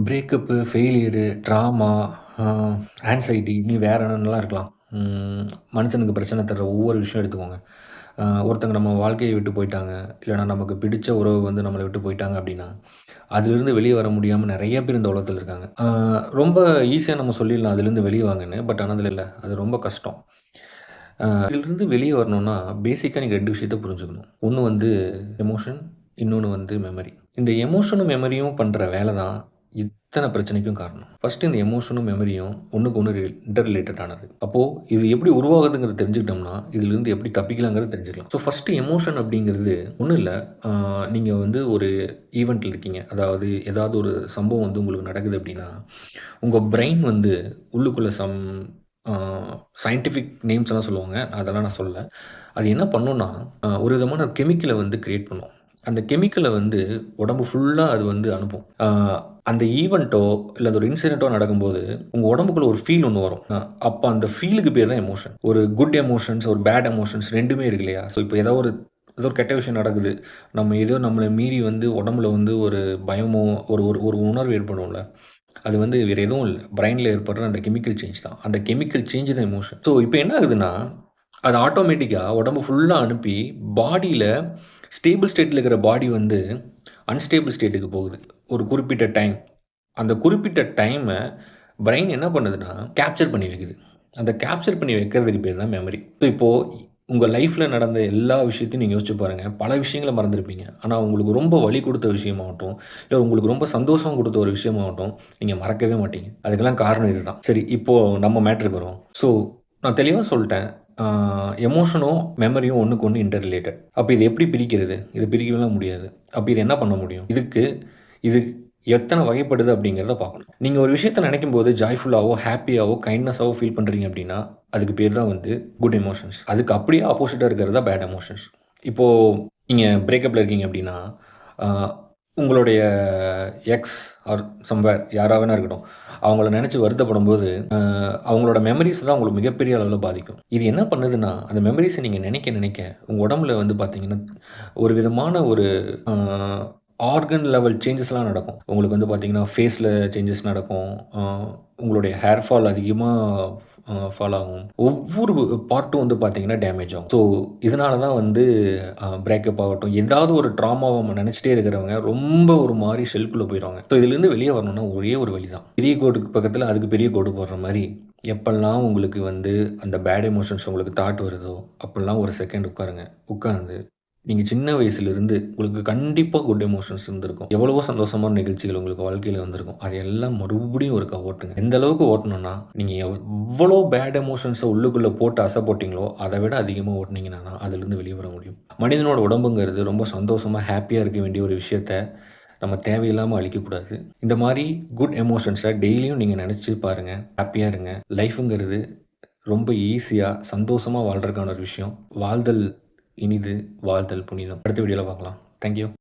Break-up, failure, drama, ஆ anxiety இனி வேற என்னென்னலாம் இருக்கலாம். மனுஷனுக்கு பிரச்சனை தர்ற ஒவ்வொரு விஷயம் எடுத்துக்கோங்க. ஒருத்தங்க நம்ம வாழ்க்கைய விட்டு போயிட்டாங்க, இல்லன்னா நமக்கு பிடிச்ச உறவு வந்து நம்மள விட்டு போயிட்டாங்க அப்டின்னா, அதிலிருந்து வெளிய வர முடியாம நெறைய பேர் இந்த உலகத்தில இருக்காங்க. ரொம்ப ஈஸியா நம்ம சொல்லிடலாம் அதிலருந்து வெளிய வாங்கன்னு. பட் ஆனா அதில இல்ல. அது ரொம்ப கஷ்டம். இதிலிருந்து வெளிய வரணும்னா, பேசிக்கா நீங்க 2 விஷயத்த புரிஞ்சுக்கணும். ஒண்ணு வந்து எமோஷன், இன்னொன்னு வந்து மெமரி. இந்த எமோஷனும், மெமரியும் பண்ற வேல தான் இத்தன பிரச்சனைக்கும் காரணம். ஃபர்ஸ்ட்டு இந்த எமோஷனும், மெமரியும் ஒண்ணுக்கு ஒண்ணு இன்டர் ரிலேட்டட் ஆனது. அப்போ இது எப்படி உருவாகுதுங்கிறத தெரிஞ்சுக்கிட்டோம்னா, இதிலிருந்து எப்படி தப்பிக்கலாங்கிறத தெரிஞ்சுக்கலாம். ஸோ ஃபர்ஸ்ட்டு எமோஷன் அப்படிங்கிறது ஒண்ணும் இல்ல. ஆ நீங்க வந்து ஒரு ஈவென்ட்ல இருக்கீங்க. அதாவது ஏதாவது ஒரு சம்பவம் வந்து உங்களுக்கு நடக்குது அப்படின்னா, உங்க பிரெயின் வந்து உள்ளுக்குள்ள ஆ சயன்டிஃபிக் நேம்ஸ் எல்லாம் சொல்லுவாங்க. அதெல்லாம் நான் சொல்லல. அது என்ன பண்ணும்னா, ஒரு விதமான கெமிக்கல வந்து கிரியேட் பண்ணும். அந்த கெமிக்கல வந்து உடம்பு ஃபுல்லா அது வந்து அனுப்பும். அந்த ஈவென்ட்டோ, இல்ல அது ஒரு இன்சிடென்ட்டோ நடக்கும்போது, உங்க உடம்புக்குள்ள ஒரு ஃபீல் ஒண்ணு வரும். அப்ப அந்த ஃபீலுக்கு பேர் தான் எமோஷன். ஒரு குட் எமோஷன்ஸ், ஒரு பேட் எமோஷன்ஸ் 2மே இருக்கு இல்லையா? ஸோ இப்ப ஏதோ ஒரு கெட்ட விஷயம் நடக்குது. நம்ம ஏதோ நம்மள மீறி வந்து உடம்புல வந்து ஒரு பயமோ, ஒரு ஒரு ஒரு உணர்வு ஏற்படும்ல. அது வந்து வேற எதுவும் இல்ல. பிரைன்ல ஏற்படுற அந்த கெமிக்கல் சேஞ்ச் தான். அந்த கெமிக்கல் சேஞ்ச் தான் எமோஷன். ஸோ இப்ப என்ன ஆகுதுன்னா, அது ஆட்டோமேட்டிக்கா உடம்பு ஃபுல்லா அனுப்பி, பாடியில ஸ்டேபிள் ஸ்டேட்ல இருக்கிற பாடி வந்து அன்ஸ்டேபிள் ஸ்டேட்டுக்கு போகுது. ஒரு குறிப்பிட்ட டைம். அந்த குறிப்பிட்ட டைம பிரைன் என்ன பண்ணுதுன்னா, கேப்சர் பண்ணி வைக்குது. அந்த கேப்சர் பண்ணி வைக்கிறதுக்கு பேர் தான் மெமரி. ஸோ இப்போ உங்க லைஃப்ல நடந்த எல்லா விஷயத்தையும் நீங்க யோசிச்சு பாருங்க. பல விஷயங்கள மறந்திருப்பீங்க. ஆனா உங்களுக்கு ரொம்ப வலி குடுத்த விஷயமாகட்டும், இல்ல உங்களுக்கு ரொம்ப சந்தோஷம் குடுத்த ஒரு விஷயமாகட்டும், நீங்க மறக்கவே மாட்டீங்க. அதுக்கெல்லாம் காரணம் இதுதான். சரி, இப்போ நம்ம மேட்டருக்கு வருவோம். ஸோ நான் தெளிவா சொல்ட்டேன். ஆ எமோஷனும், மெமரியும் ஒண்ணுக்கு ஒண்ணு இன்டர் ரிலேட்டட். அப்ப இத எப்படி பிரிக்கிறது? இத பிரிக்கவேலாம் முடியாது. அப்ப இது என்ன பண்ண முடியும்? இது எத்தன வகைப்படுது அப்படிங்கிறத பார்க்கணும். நீங்க ஒரு விஷயத்த நினைக்கும்போது ஜாய்ஃபுல்லாவோ, ஹேப்பியாவோ, கைண்ட்னஸாவோ ஃபீல் பண்றீங்க அப்படின்னா, அதுக்கு பேர் தான் வந்து குட் எமோஷன்ஸ். அதுக்கு அப்படியே ஆப்போசிட்டா இருக்கிறது தான் பேட் எமோஷன்ஸ். இப்போ நீங்க பிரேக்கப்ல இருக்கீங்க அப்படின்னா, ஆ உங்களுடைய எக்ஸ் ஆர் சம்வேர் யாரா வேணா இருக்கட்டும். அவங்கள நினைச்சு வருத்தப்படும்போது, அவங்களோட மெமரீஸ் தான் உங்களுக்கு மிகப்பெரிய அளவுல பாதிக்கும். இது என்ன பண்ணுதுன்னா, அந்த மெமரீஸ நீங்க நினைக்க நினைக்க, உங்க உடம்புல வந்து பார்த்தீங்கன்னா, ஒரு விதமான ஒரு ஆ ஆர்கன் லெவல் சேஞ்சஸ்லாம் நடக்கும். உங்களுக்கு வந்து பார்த்தீங்கன்னா, ஃபேஸ்ல சேஞ்சஸ் நடக்கும். ஆ உங்களுடைய ஹேர் ஃபால் அதிகமா ஃபால் ஆகும். ஒவ்வொரு பார்ட்டும் வந்து பார்த்தீங்கன்னா, டேமேஜ் ஆகும். ஸோ, இதனால தான் வந்து பிரேக்கப் ஆகட்டும், ஏதாவது ஒரு ட்ராமாவ நம்ம நெனச்சுட்டே இருக்கிறவங்க, ரொம்ப ஒரு மாரி ஷெல்க்குள்ள போயிருவாங்க. ஸோ, இதிலேருந்து வெளிய வரணும்னா ஒரே ஒரு வழி தான். பெரிய கோட்டுக்கு பக்கத்தில அதுக்கு பெரிய கோடு போடுற மாரி, எப்பல்லாம் உங்களுக்கு வந்து அந்த பேட் எமோஷன்ஸ் உங்களுக்கு தாட் வருதோ, அப்பல்லாம் ஒரு செகண்ட் உட்காருங்க. உட்கார்ந்து நீங்க சின்ன வயசுலருந்து உங்களுக்கு கண்டிப்பா குட் எமோஷன்ஸ் இருந்திருக்கும். எவ்வளவோ சந்தோஷமான நிகழ்ச்சிகள் உங்களுக்கு வாழ்க்கையில வந்திருக்கும். அதையெல்லாம் மறுபடியும் ஒருக்கா ஓட்டுங்க. எந்த அளவுக்கு ஓட்டணும்னா, நீங்க எவ்வளோ பேட் எமோஷன்ஸ உள்ளுக்குள்ள போட்டு அசை போட்டீங்களோ, அத விட அதிகமா ஓட்டுனீங்கன்னா தான் அதிலிருந்து வெளிய வர முடியும். மனிதனோட உடம்புங்கிறது ரொம்ப சந்தோஷமா, ஹேப்பியா இருக்க வேண்டிய ஒரு விஷயத்த நம்ம தேவையில்லாம அழிக்கக்கூடாது. இந்த மாரி குட் எமோஷன்ஸ டெய்லியும் நீங்க நெனச்சு பாருங்க. ஹேப்பியா இருங்க. லைஃப்ங்கிறது ரொம்ப ஈஸியா, சந்தோஷமா வாழ்றதுக்கான ஒரு விஷயம். வாழ்தல் இனிது, வாழ்தல் புனிதம். அடுத்த வீடியோல பார்க்கலாம். Thank you.